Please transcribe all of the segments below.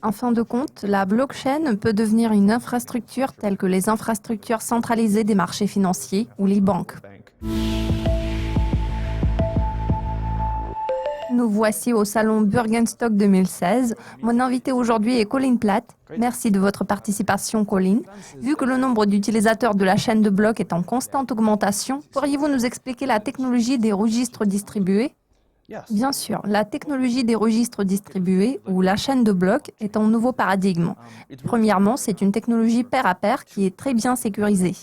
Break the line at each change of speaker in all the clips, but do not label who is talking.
En fin de compte, la blockchain peut devenir une infrastructure telle que les infrastructures centralisées des marchés financiers ou les banques. Nous voici au salon Bürgenstock 2016. Mon invité aujourd'hui est Colin Platt. Merci de votre participation, Colin. Vu que le nombre d'utilisateurs de la chaîne de blocs est en constante augmentation, pourriez-vous nous expliquer la technologie des registres distribués? Bien sûr, la technologie des registres distribués ou la chaîne de blocs est un nouveau paradigme. Premièrement, c'est une technologie pair à pair qui est très bien sécurisée.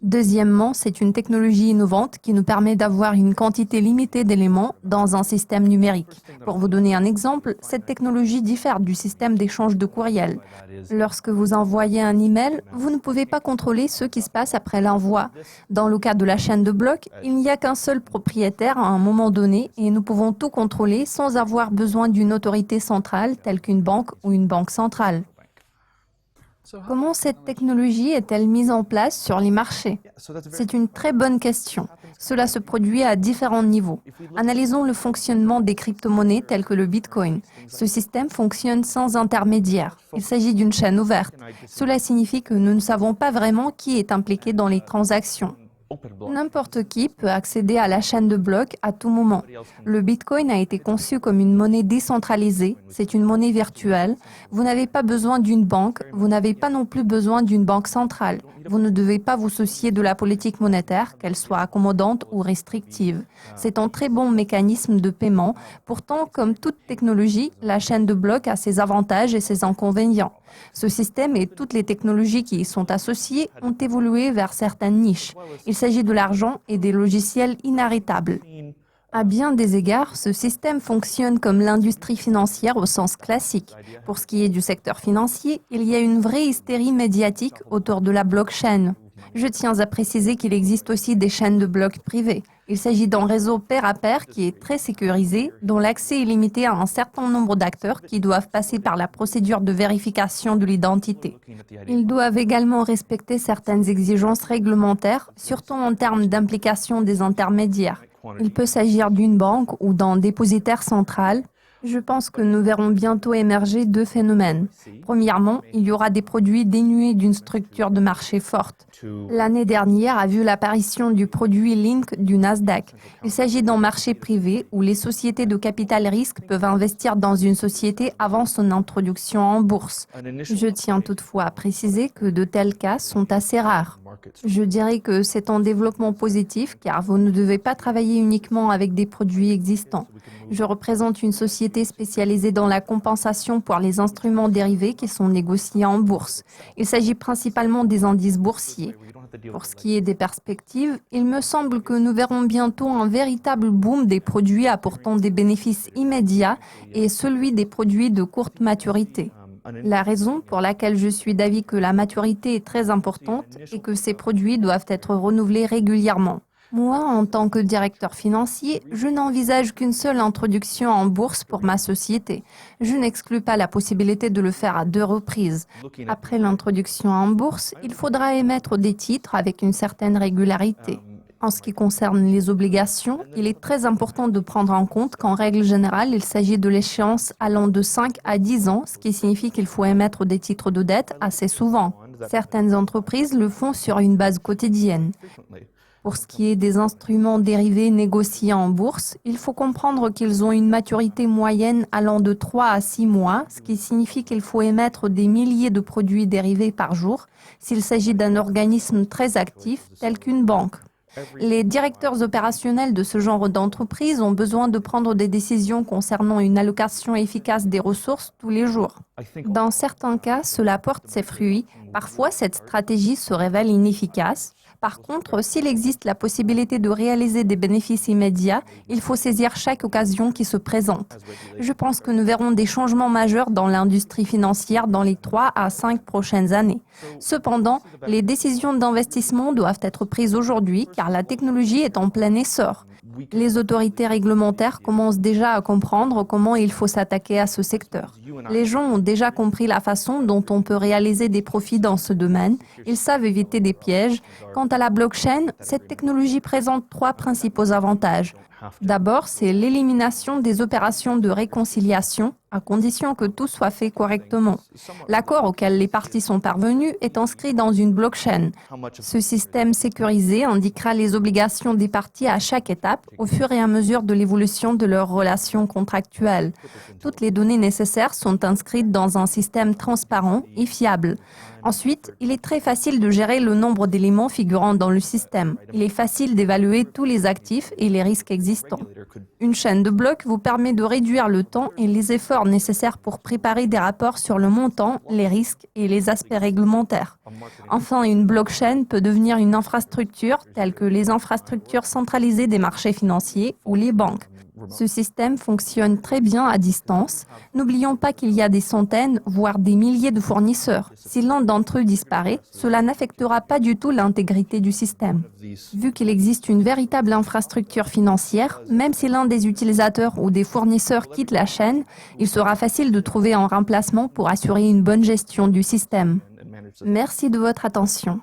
Deuxièmement, c'est une technologie innovante qui nous permet d'avoir une quantité limitée d'éléments dans un système numérique. Pour vous donner un exemple, cette technologie diffère du système d'échange de courriel. Lorsque vous envoyez un email, vous ne pouvez pas contrôler ce qui se passe après l'envoi. Dans le cas de la chaîne de blocs, il n'y a qu'un seul propriétaire à un moment donné et nous pouvons tout contrôler sans avoir besoin d'une autorité centrale telle qu'une banque ou une banque centrale. Comment cette technologie est-elle mise en place sur les marchés? C'est une très bonne question. Cela se produit à différents niveaux. Analysons le fonctionnement des crypto-monnaies telles que le Bitcoin. Ce système fonctionne sans intermédiaire. Il s'agit d'une chaîne ouverte. Cela signifie que nous ne savons pas vraiment qui est impliqué dans les transactions. N'importe qui peut accéder à la chaîne de blocs à tout moment. Le Bitcoin a été conçu comme une monnaie décentralisée, c'est une monnaie virtuelle. Vous n'avez pas besoin d'une banque, vous n'avez pas non plus besoin d'une banque centrale. Vous ne devez pas vous soucier de la politique monétaire, qu'elle soit accommodante ou restrictive. C'est un très bon mécanisme de paiement. Pourtant, comme toute technologie, la chaîne de blocs a ses avantages et ses inconvénients. Ce système et toutes les technologies qui y sont associées ont évolué vers certaines niches. Il s'agit de l'argent et des logiciels inarrêtables. À bien des égards, ce système fonctionne comme l'industrie financière au sens classique. Pour ce qui est du secteur financier, il y a une vraie hystérie médiatique autour de la blockchain. Je tiens à préciser qu'il existe aussi des chaînes de blocs privées. Il s'agit d'un réseau pair à pair qui est très sécurisé, dont l'accès est limité à un certain nombre d'acteurs qui doivent passer par la procédure de vérification de l'identité. Ils doivent également respecter certaines exigences réglementaires, surtout en termes d'implication des intermédiaires. Il peut s'agir d'une banque ou d'un dépositaire central. Je pense que nous verrons bientôt émerger deux phénomènes. Premièrement, il y aura des produits dénués d'une structure de marché forte. L'année dernière a vu l'apparition du produit Link du Nasdaq. Il s'agit d'un marché privé où les sociétés de capital risque peuvent investir dans une société avant son introduction en bourse. Je tiens toutefois à préciser que de tels cas sont assez rares. Je dirais que c'est un développement positif car vous ne devez pas travailler uniquement avec des produits existants. Je représente une société spécialisée dans la compensation pour les instruments dérivés qui sont négociés en bourse. Il s'agit principalement des indices boursiers. Pour ce qui est des perspectives, il me semble que nous verrons bientôt un véritable boom des produits apportant des bénéfices immédiats et celui des produits de courte maturité. La raison pour laquelle je suis d'avis que la maturité est très importante est que ces produits doivent être renouvelés régulièrement. Moi, en tant que directeur financier, je n'envisage qu'une seule introduction en bourse pour ma société. Je n'exclus pas la possibilité de le faire à 2 reprises. Après l'introduction en bourse, il faudra émettre des titres avec une certaine régularité. En ce qui concerne les obligations, il est très important de prendre en compte qu'en règle générale, il s'agit de l'échéance allant de 5 à 10 ans, ce qui signifie qu'il faut émettre des titres de dette assez souvent. Certaines entreprises le font sur une base quotidienne. Pour ce qui est des instruments dérivés négociés en bourse, il faut comprendre qu'ils ont une maturité moyenne allant de 3 à 6 mois, ce qui signifie qu'il faut émettre des milliers de produits dérivés par jour s'il s'agit d'un organisme très actif tel qu'une banque. Les directeurs opérationnels de ce genre d'entreprise ont besoin de prendre des décisions concernant une allocation efficace des ressources tous les jours. Dans certains cas, cela porte ses fruits. Parfois, cette stratégie se révèle inefficace. Par contre, s'il existe la possibilité de réaliser des bénéfices immédiats, il faut saisir chaque occasion qui se présente. Je pense que nous verrons des changements majeurs dans l'industrie financière dans les 3 à 5 prochaines années. Cependant, les décisions d'investissement doivent être prises aujourd'hui car la technologie est en plein essor. Les autorités réglementaires commencent déjà à comprendre comment il faut s'attaquer à ce secteur. Les gens ont déjà compris la façon dont on peut réaliser des profits dans ce domaine. Ils savent éviter des pièges. Quant à la blockchain, cette technologie présente 3 principaux avantages. D'abord, c'est l'élimination des opérations de réconciliation, à condition que tout soit fait correctement. L'accord auquel les parties sont parvenues est inscrit dans une blockchain. Ce système sécurisé indiquera les obligations des parties à chaque étape, au fur et à mesure de l'évolution de leurs relations contractuelles. Toutes les données nécessaires sont inscrites dans un système transparent et fiable. Ensuite, il est très facile de gérer le nombre d'éléments figurant dans le système. Il est facile d'évaluer tous les actifs et les risques existants. Une chaîne de blocs vous permet de réduire le temps et les efforts nécessaires pour préparer des rapports sur le montant, les risques et les aspects réglementaires. Enfin, une blockchain peut devenir une infrastructure telle que les infrastructures centralisées des marchés financiers ou les banques. Ce système fonctionne très bien à distance. N'oublions pas qu'il y a des centaines, voire des milliers de fournisseurs. Si l'un d'entre eux disparaît, cela n'affectera pas du tout l'intégrité du système. Vu qu'il existe une véritable infrastructure financière, même si l'un des utilisateurs ou des fournisseurs quitte la chaîne, il sera facile de trouver un remplacement pour assurer une bonne gestion du système. Merci de votre attention.